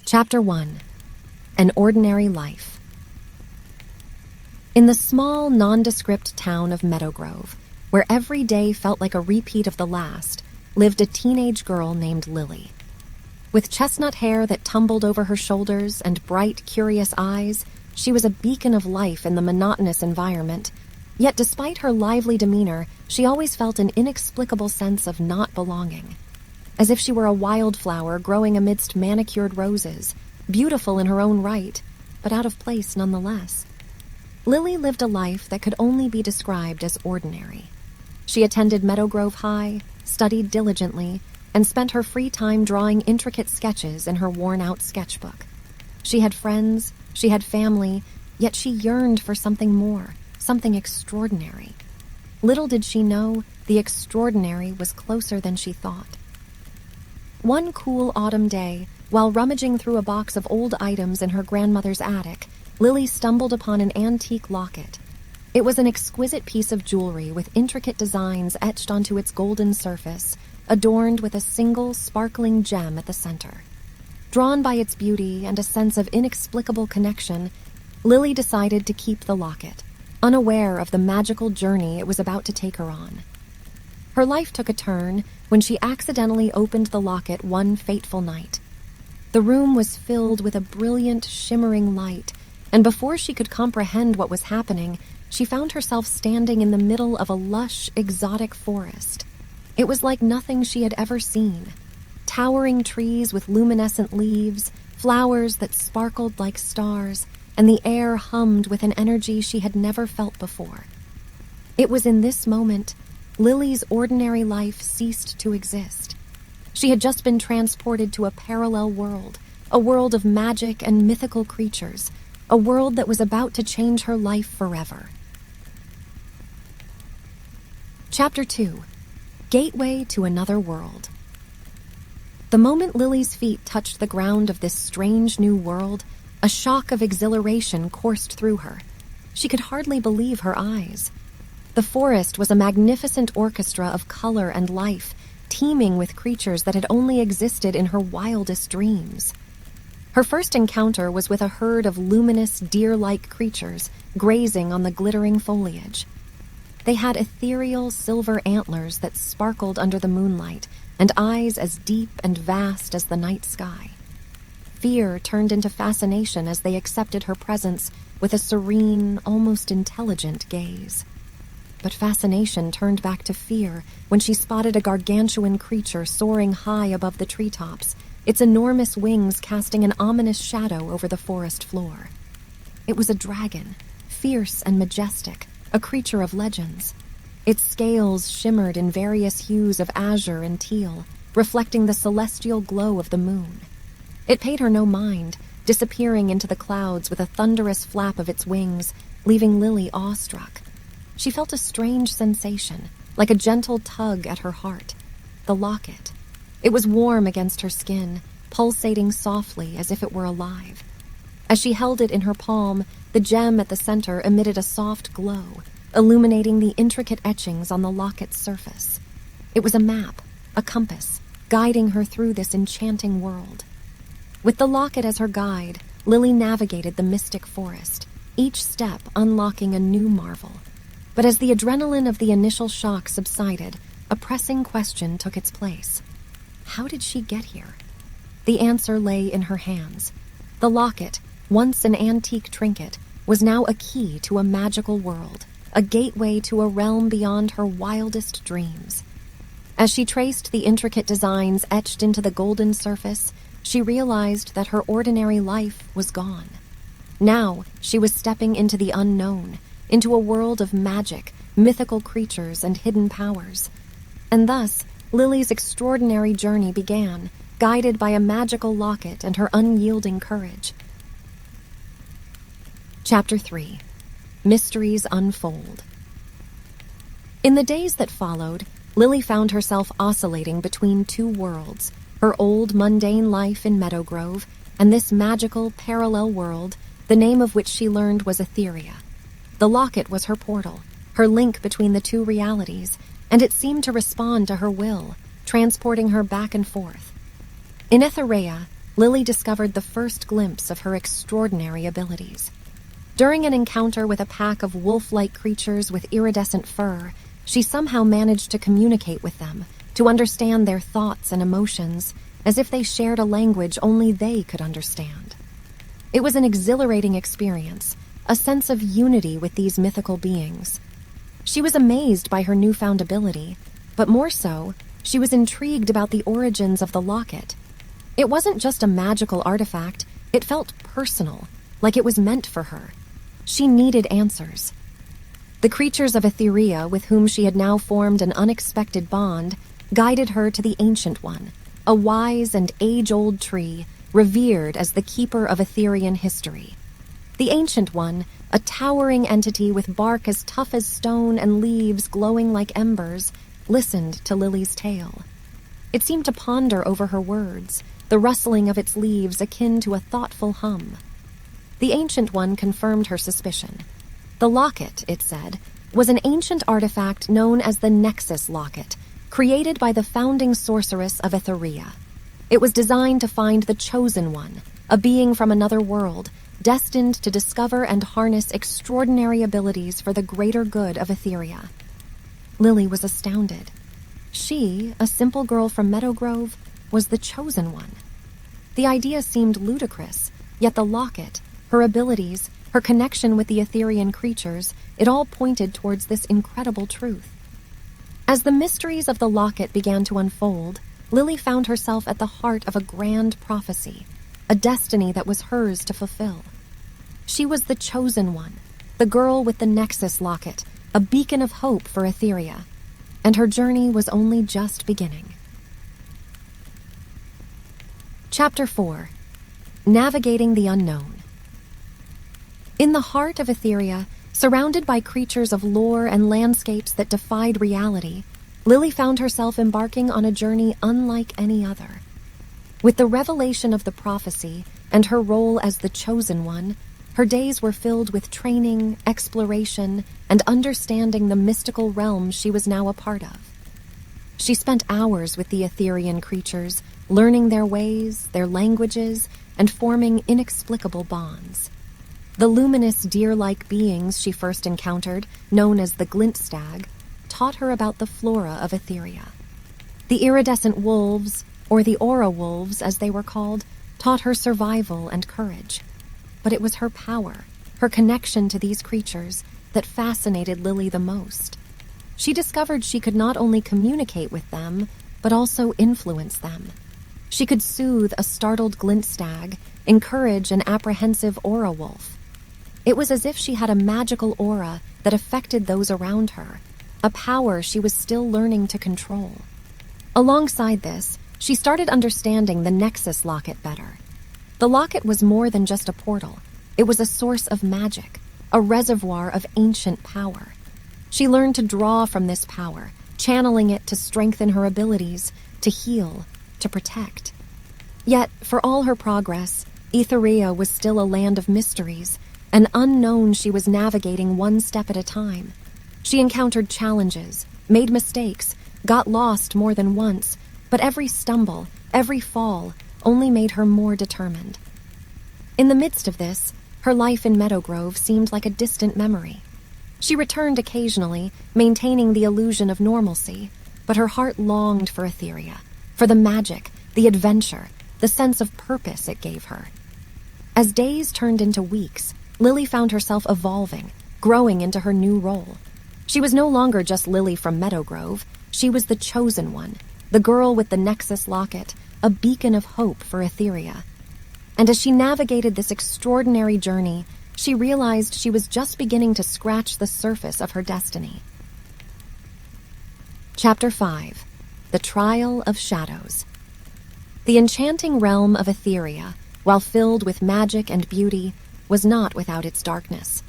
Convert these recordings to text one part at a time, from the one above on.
Chapter 1. An Ordinary Life. In the small, nondescript town of Meadowgrove, where every day felt like a repeat of the last, lived a teenage girl named Lily. With chestnut hair that tumbled over her shoulders and bright, curious eyes, she was a beacon of life in the monotonous environment. Yet despite her lively demeanor, she always felt an inexplicable sense of not belonging. As if she were a wildflower growing amidst manicured roses, beautiful in her own right, but out of place nonetheless. Lily lived a life that could only be described as ordinary. She attended Meadowgrove High, studied diligently, and spent her free time drawing intricate sketches in her worn-out sketchbook. She had friends, she had family, yet she yearned for something more, something extraordinary. Little did she know, the extraordinary was closer than she thought. One cool autumn day, while rummaging through a box of old items in her grandmother's attic, Lily stumbled upon an antique locket. It was an exquisite piece of jewelry with intricate designs etched onto its golden surface, adorned with a single sparkling gem at the center. Drawn by its beauty and a sense of inexplicable connection, Lily decided to keep the locket, unaware of the magical journey it was about to take her on. Her life took a turn when she accidentally opened the locket one fateful night. The room was filled with a brilliant, shimmering light, and before she could comprehend what was happening, she found herself standing in the middle of a lush, exotic forest. It was like nothing she had ever seen. Towering trees with luminescent leaves, flowers that sparkled like stars, and the air hummed with an energy she had never felt before. It was in this moment Lily's ordinary life ceased to exist. She had just been transported to a parallel world, a world of magic and mythical creatures, a world that was about to change her life forever. Chapter 2. Gateway to Another World. The moment Lily's feet touched the ground of this strange new world, a shock of exhilaration coursed through her. She could hardly believe her eyes. The forest was a magnificent orchestra of color and life, teeming with creatures that had only existed in her wildest dreams. Her first encounter was with a herd of luminous, deer-like creatures grazing on the glittering foliage. They had ethereal silver antlers that sparkled under the moonlight, and eyes as deep and vast as the night sky. Fear turned into fascination as they accepted her presence with a serene, almost intelligent gaze. But fascination turned back to fear when she spotted a gargantuan creature soaring high above the treetops, its enormous wings casting an ominous shadow over the forest floor. It was a dragon, fierce and majestic, a creature of legends. Its scales shimmered in various hues of azure and teal, reflecting the celestial glow of the moon. It paid her no mind, disappearing into the clouds with a thunderous flap of its wings, leaving Lily awestruck. She felt a strange sensation, like a gentle tug at her heart. The locket. It was warm against her skin, pulsating softly as if it were alive. As she held it in her palm, the gem at the center emitted a soft glow, illuminating the intricate etchings on the locket's surface. It was a map, a compass, guiding her through this enchanting world. With the locket as her guide, Lily navigated the mystic forest, each step unlocking a new marvel. But as the adrenaline of the initial shock subsided, a pressing question took its place. How did she get here? The answer lay in her hands. The locket, once an antique trinket, was now a key to a magical world, a gateway to a realm beyond her wildest dreams. As she traced the intricate designs etched into the golden surface, she realized that her ordinary life was gone. Now she was stepping into the unknown, into a world of magic, mythical creatures, and hidden powers. And thus, Lily's extraordinary journey began, guided by a magical locket and her unyielding courage. Chapter 3. Mysteries Unfold. In the days that followed, Lily found herself oscillating between two worlds, her old mundane life in Meadowgrove and this magical parallel world, the name of which she learned was Etherea. The locket was her portal, her link between the two realities, and it seemed to respond to her will, transporting her back and forth. In Etherea, Lily discovered the first glimpse of her extraordinary abilities. During an encounter with a pack of wolf-like creatures with iridescent fur, she somehow managed to communicate with them, to understand their thoughts and emotions, as if they shared a language only they could understand. It was an exhilarating experience, a sense of unity with these mythical beings. She was amazed by her newfound ability, but more so, she was intrigued about the origins of the locket. It wasn't just a magical artifact, it felt personal, like it was meant for her. She needed answers. The creatures of Etherea, with whom she had now formed an unexpected bond, guided her to the Ancient One, a wise and age-old tree, revered as the keeper of Etherean history. The Ancient One, a towering entity with bark as tough as stone and leaves glowing like embers, listened to Lily's tale. It seemed to ponder over her words, the rustling of its leaves akin to a thoughtful hum. The Ancient One confirmed her suspicion. The locket, it said, was an ancient artifact known as the Nexus Locket, created by the founding sorceress of Etherea. It was designed to find the Chosen One, a being from another world, destined to discover and harness extraordinary abilities for the greater good of Etherea. Lily was astounded. She, a simple girl from Meadowgrove, was the Chosen One. The idea seemed ludicrous, yet the locket, her abilities, her connection with the Etherean creatures, it all pointed towards this incredible truth. As the mysteries of the locket began to unfold, Lily found herself at the heart of a grand prophecy, a destiny that was hers to fulfill. She was the Chosen One, the girl with the Nexus Locket, a beacon of hope for Etherea, and her journey was only just beginning. Chapter 4. Navigating the Unknown. In the heart of Etherea, surrounded by creatures of lore and landscapes that defied reality, Lily found herself embarking on a journey unlike any other. With the revelation of the prophecy and her role as the Chosen One, her days were filled with training, exploration, and understanding the mystical realm she was now a part of. She spent hours with the Etherean creatures, learning their ways, their languages, and forming inexplicable bonds. The luminous deer-like beings she first encountered, known as the Glintstag, taught her about the flora of Etherea. The iridescent wolves, or the Aurawolves as they were called, taught her survival and courage. But it was her power, her connection to these creatures, that fascinated Lily the most. She discovered she could not only communicate with them, but also influence them. She could soothe a startled Glintstag, encourage an apprehensive Aurawolf. It was as if she had a magical aura that affected those around her, a power she was still learning to control. Alongside this, she started understanding the Nexus Locket better. The locket was more than just a portal. It was a source of magic, a reservoir of ancient power. She learned to draw from this power, channeling it to strengthen her abilities, to heal, to protect. Yet, for all her progress, Etherea was still a land of mysteries, an unknown she was navigating one step at a time. She encountered challenges, made mistakes, got lost more than once, but every stumble, every fall, only made her more determined. In the midst of this, her life in Meadowgrove seemed like a distant memory. She returned occasionally, maintaining the illusion of normalcy, but her heart longed for Etherea, for the magic, the adventure, the sense of purpose it gave her. As days turned into weeks, Lily found herself evolving, growing into her new role. She was no longer just Lily from Meadowgrove. She was the Chosen One, the girl with the Nexus Locket, a beacon of hope for Etherea. And as she navigated this extraordinary journey, she realized she was just beginning to scratch the surface of her destiny. Chapter 5. The Trial of Shadows. The enchanting realm of Etherea, while filled with magic and beauty, was not without its darkness.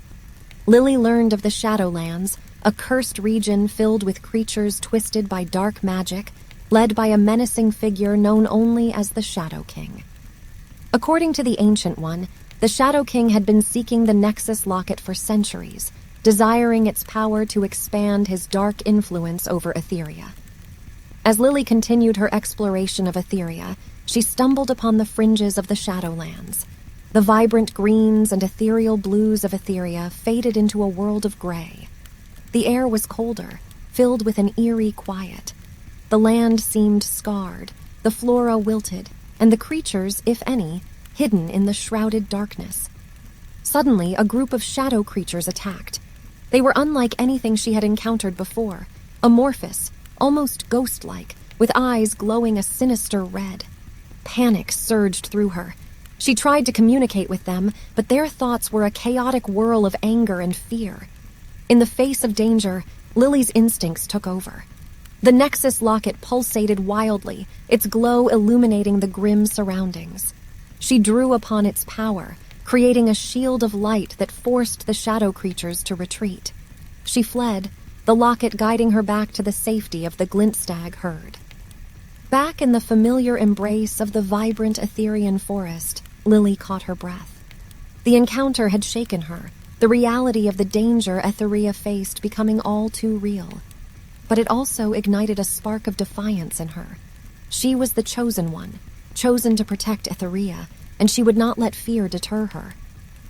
Lily learned of the Shadowlands, a cursed region filled with creatures twisted by dark magic, led by a menacing figure known only as the Shadow King. According to the Ancient One, the Shadow King had been seeking the Nexus Locket for centuries, desiring its power to expand his dark influence over Etherea. As Lily continued her exploration of Etherea, she stumbled upon the fringes of the Shadowlands. The vibrant greens and ethereal blues of Etherea faded into a world of gray. The air was colder, filled with an eerie quiet. The land seemed scarred, the flora wilted, and the creatures, if any, hidden in the shrouded darkness. Suddenly, a group of shadow creatures attacked. They were unlike anything she had encountered before, amorphous, almost ghost-like, with eyes glowing a sinister red. Panic surged through her. She tried to communicate with them, but their thoughts were a chaotic whirl of anger and fear. In the face of danger, Lily's instincts took over. The Nexus Locket pulsated wildly, its glow illuminating the grim surroundings. She drew upon its power, creating a shield of light that forced the shadow creatures to retreat. She fled, the locket guiding her back to the safety of the Glintstag herd. Back in the familiar embrace of the vibrant Etherean forest, Lily caught her breath. The encounter had shaken her, the reality of the danger Etherea faced becoming all too real. But it also ignited a spark of defiance in her. She was the chosen one, chosen to protect Etherea, and she would not let fear deter her.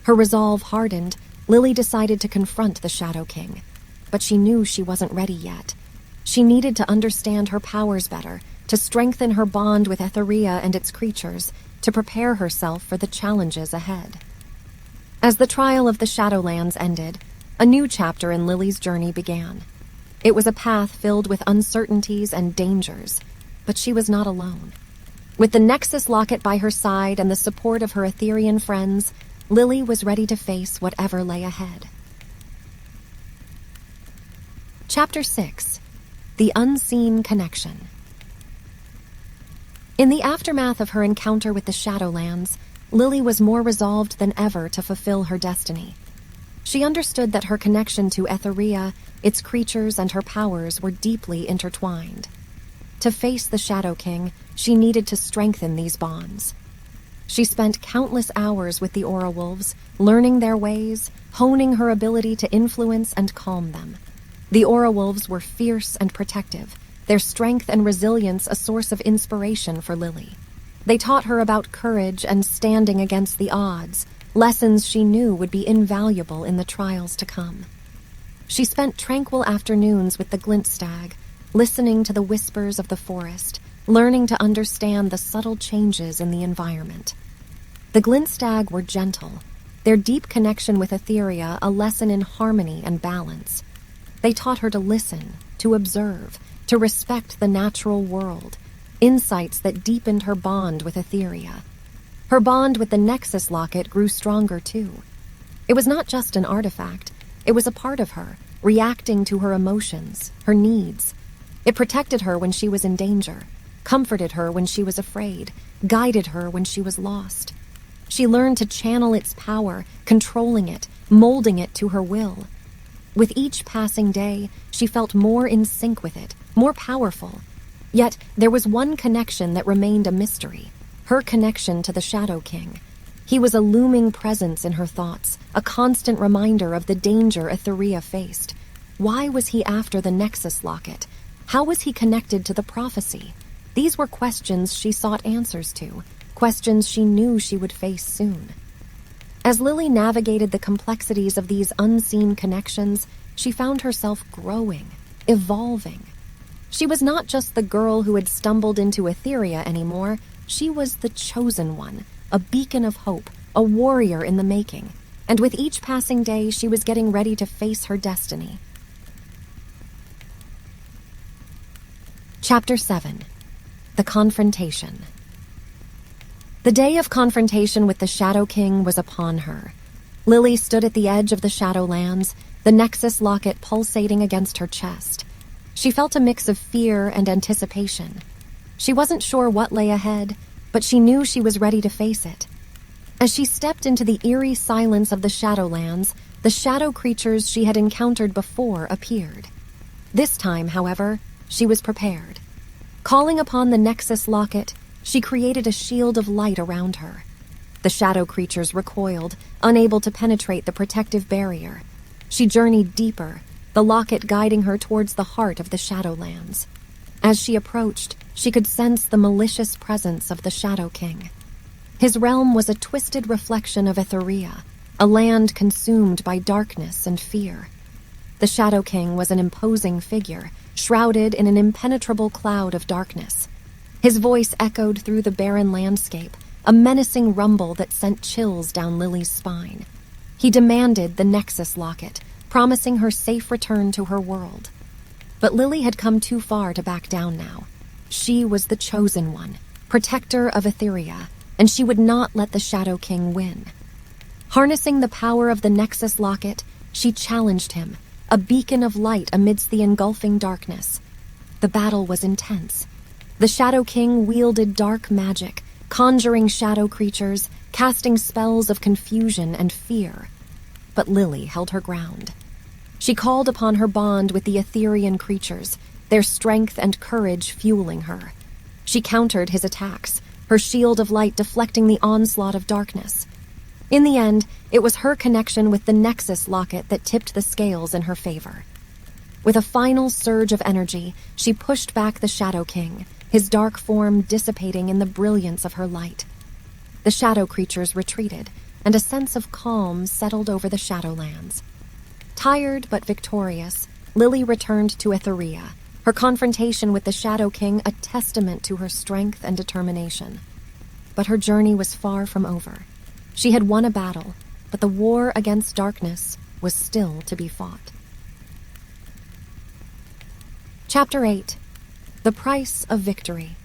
Her resolve hardened, Lily decided to confront the Shadow King. But she knew she wasn't ready yet. She needed to understand her powers better, to strengthen her bond with Etherea and its creatures, to prepare herself for the challenges ahead. As the trial of the Shadowlands ended, a new chapter in Lily's journey began. It was a path filled with uncertainties and dangers, but she was not alone. With the Nexus Locket by her side and the support of her Etherean friends, Lily was ready to face whatever lay ahead. Chapter 6. The Unseen Connection. In the aftermath of her encounter with the Shadowlands, Lily was more resolved than ever to fulfill her destiny. She understood that her connection to Etherea, its creatures, and her powers were deeply intertwined. To face the Shadow King, she needed to strengthen these bonds. She spent countless hours with the Aurawolves, learning their ways, honing her ability to influence and calm them. The Aurawolves were fierce and protective, their strength and resilience a source of inspiration for Lily. They taught her about courage and standing against the odds, lessons she knew would be invaluable in the trials to come. She spent tranquil afternoons with the Glintstag, listening to the whispers of the forest, learning to understand the subtle changes in the environment. The Glintstag were gentle, their deep connection with Etherea a lesson in harmony and balance. They taught her to listen, to observe, to respect the natural world, insights that deepened her bond with Etherea. Her bond with the Nexus Locket grew stronger too. It was not just an artifact, it was a part of her, reacting to her emotions, her needs. It protected her when she was in danger, comforted her when she was afraid, guided her when she was lost. She learned to channel its power, controlling it, molding it to her will. With each passing day, she felt more in sync with it, more powerful. Yet there was one connection that remained a mystery, her connection to the Shadow King. He was a looming presence in her thoughts, a constant reminder of the danger Etherea faced. Why was he after the Nexus Locket? How was he connected to the prophecy? These were questions she sought answers to, questions she knew she would face soon. As Lily navigated the complexities of these unseen connections, she found herself growing, evolving. She was not just the girl who had stumbled into Etherea anymore, she was the chosen one, a beacon of hope, a warrior in the making, and with each passing day she was getting ready to face her destiny. Chapter 7. The Confrontation. The day of confrontation with the Shadow King was upon her. Lily stood at the edge of the Shadowlands, the Nexus Locket pulsating against her chest. She felt a mix of fear and anticipation. She wasn't sure what lay ahead, but she knew she was ready to face it. As she stepped into the eerie silence of the Shadowlands, the shadow creatures she had encountered before appeared. This time, however, she was prepared. Calling upon the Nexus Locket, she created a shield of light around her. The shadow creatures recoiled, unable to penetrate the protective barrier. She journeyed deeper, the locket guiding her towards the heart of the Shadowlands. As she approached, she could sense the malicious presence of the Shadow King. His realm was a twisted reflection of Etherea, a land consumed by darkness and fear. The Shadow King was an imposing figure, shrouded in an impenetrable cloud of darkness. His voice echoed through the barren landscape, a menacing rumble that sent chills down Lily's spine. He demanded the Nexus Locket, promising her safe return to her world. But Lily had come too far to back down now. She was the chosen one, protector of Etherea, and she would not let the Shadow King win. Harnessing the power of the Nexus Locket, she challenged him, a beacon of light amidst the engulfing darkness. The battle was intense. The Shadow King wielded dark magic, conjuring shadow creatures, casting spells of confusion and fear. But Lily held her ground. She called upon her bond with the Etherean creatures, their strength and courage fueling her. She countered his attacks, her shield of light deflecting the onslaught of darkness. In the end, it was her connection with the Nexus Locket that tipped the scales in her favor. With a final surge of energy, she pushed back the Shadow King, his dark form dissipating in the brilliance of her light. The shadow creatures retreated, and a sense of calm settled over the Shadowlands. Tired but victorious, Lily returned to Etherea, her confrontation with the Shadow King a testament to her strength and determination. But her journey was far from over. She had won a battle, but the war against darkness was still to be fought. Chapter 8. The Price of Victory.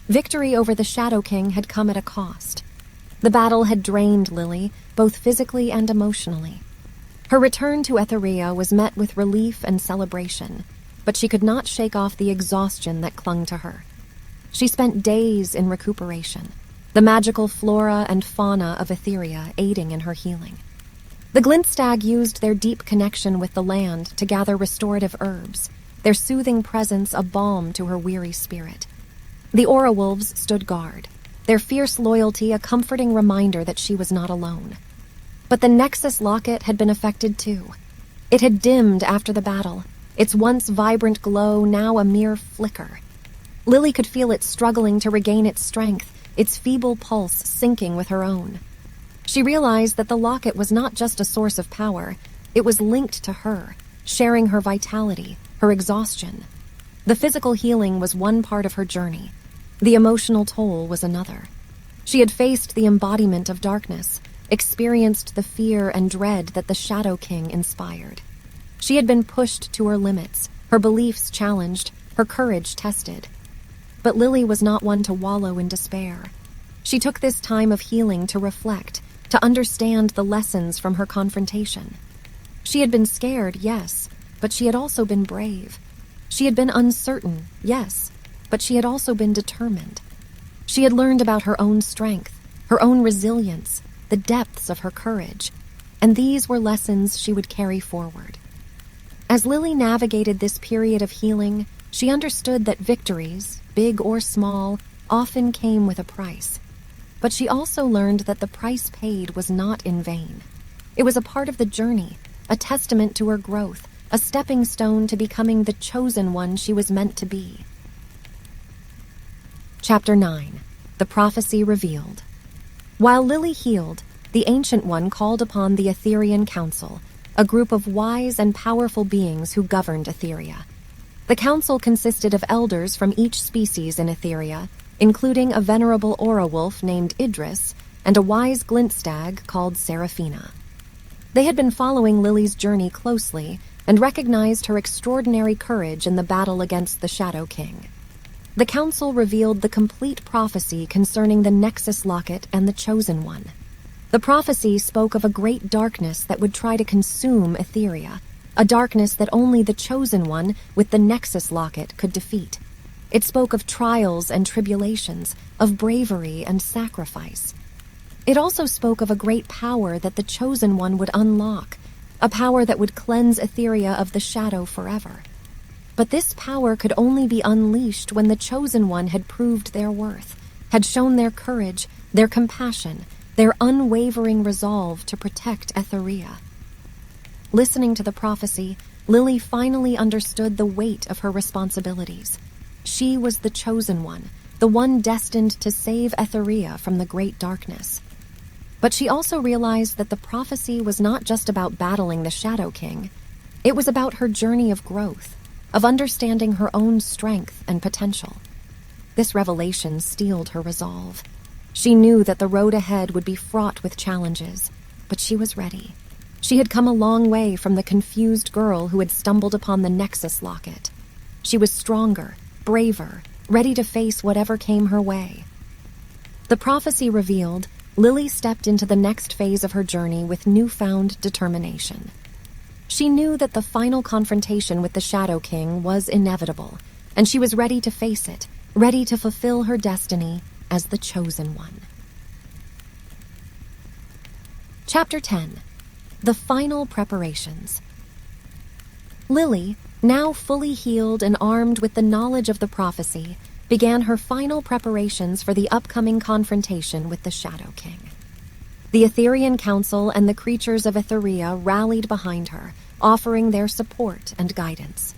Victory over the Shadow King had come at a cost. The battle had drained Lily, both physically and emotionally. Her return to Etherea was met with relief and celebration, but she could not shake off the exhaustion that clung to her. She spent days in recuperation, the magical flora and fauna of Etherea aiding in her healing. The Glintstag used their deep connection with the land to gather restorative herbs, their soothing presence a balm to her weary spirit. The Aurawolves stood guard, their fierce loyalty a comforting reminder that she was not alone. But the Nexus Locket had been affected too. It had dimmed after the battle, its once vibrant glow now a mere flicker. Lily could feel it struggling to regain its strength, its feeble pulse syncing with her own. She realized that the locket was not just a source of power, it was linked to her, sharing her vitality, her exhaustion. The physical healing was one part of her journey. The emotional toll was another. She had faced the embodiment of darkness, experienced the fear and dread that the Shadow King inspired. She had been pushed to her limits, her beliefs challenged, her courage tested. But Lily was not one to wallow in despair. She took this time of healing to reflect, to understand the lessons from her confrontation. She had been scared, yes, but she had also been brave. She had been uncertain, yes, but she had also been determined. She had learned about her own strength, her own resilience, the depths of her courage, and these were lessons she would carry forward. As Lily navigated this period of healing, she understood that victories, big or small, often came with a price. But she also learned that the price paid was not in vain. It was a part of the journey, a testament to her growth, a stepping stone to becoming the chosen one she was meant to be. Chapter 9. The Prophecy Revealed. While Lily healed, the Ancient One called upon the Etherean Council, a group of wise and powerful beings who governed Etherea. The council consisted of elders from each species in Etherea, including a venerable Aurawolf named Idris and a wise Glintstag called Seraphina. They had been following Lily's journey closely and recognized her extraordinary courage in the battle against the Shadow King. The council revealed the complete prophecy concerning the Nexus Locket and the Chosen One. The prophecy spoke of a great darkness that would try to consume Etherea, a darkness that only the Chosen One with the Nexus Locket could defeat. It spoke of trials and tribulations, of bravery and sacrifice. It also spoke of a great power that the Chosen One would unlock, a power that would cleanse Etherea of the shadow forever. But this power could only be unleashed when the Chosen One had proved their worth, had shown their courage, their compassion, their unwavering resolve to protect Etherea. Listening to the prophecy, Lily finally understood the weight of her responsibilities. She was the chosen one, the one destined to save Etherea from the great darkness. But she also realized that the prophecy was not just about battling the Shadow King. It was about her journey of growth, of understanding her own strength and potential. This revelation steeled her resolve. She knew that the road ahead would be fraught with challenges, but she was ready. She had come a long way from the confused girl who had stumbled upon the Nexus Locket. She was stronger, braver, ready to face whatever came her way. The prophecy revealed, Lily stepped into the next phase of her journey with newfound determination. She knew that the final confrontation with the Shadow King was inevitable, and she was ready to face it, ready to fulfill her destiny as the chosen one. Chapter 10. The Final Preparations. Lily, now fully healed and armed with the knowledge of the prophecy, began her final preparations for the upcoming confrontation with the Shadow King. The Etherian Council and the creatures of Etherea rallied behind her, offering their support and guidance.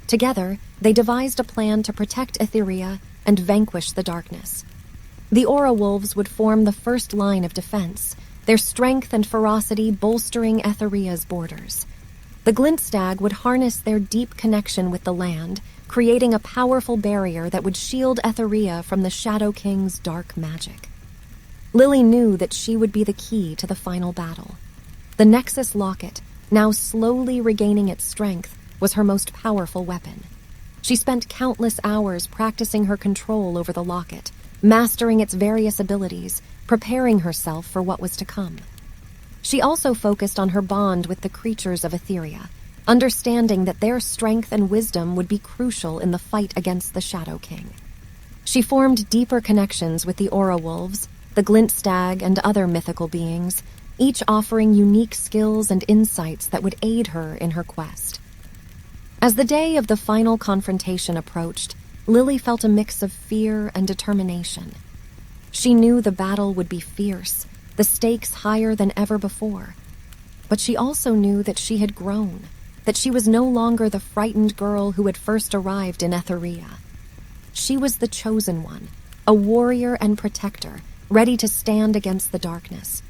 Together, they devised a plan to protect Etherea and vanquish the darkness. The Aurawolves would form the first line of defense, their strength and ferocity bolstering Etherea's borders. The Glintstag would harness their deep connection with the land, creating a powerful barrier that would shield Etherea from the Shadow King's dark magic. Lily knew that she would be the key to the final battle. The Nexus Locket, now slowly regaining its strength, was her most powerful weapon. She spent countless hours practicing her control over the locket, mastering its various abilities, preparing herself for what was to come. She also focused on her bond with the creatures of Etherea, understanding that their strength and wisdom would be crucial in the fight against the Shadow King. She formed deeper connections with the Aurawolves, the Glintstag, and other mythical beings, each offering unique skills and insights that would aid her in her quest. As the day of the final confrontation approached, Lily felt a mix of fear and determination. She knew the battle would be fierce, the stakes higher than ever before. But she also knew that she had grown, that she was no longer the frightened girl who had first arrived in Etherea. She was the chosen one, a warrior and protector, ready to stand against the darkness.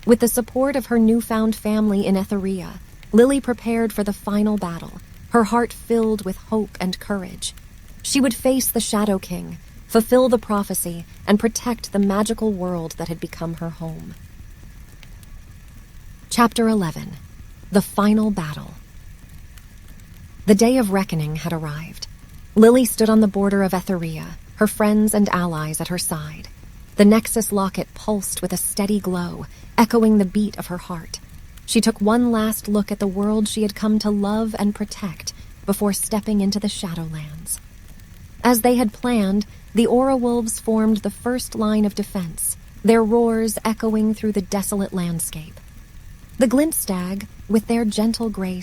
With the support of her newfound family in Etherea, Lily prepared for the final battle, her heart filled with hope and courage. She would face the Shadow King, fulfill the prophecy, and protect the magical world that had become her home. Chapter 11. The Final Battle. The day of reckoning had arrived. Lily stood on the border of Etherea, her friends and allies at her side. The Nexus Locket pulsed with a steady glow, echoing the beat of her heart. She took one last look at the world she had come to love and protect before stepping into the Shadowlands. As they had planned, the Aurawolves formed the first line of defense, their roars echoing through the desolate landscape. The Glintstag, with their gentle grace,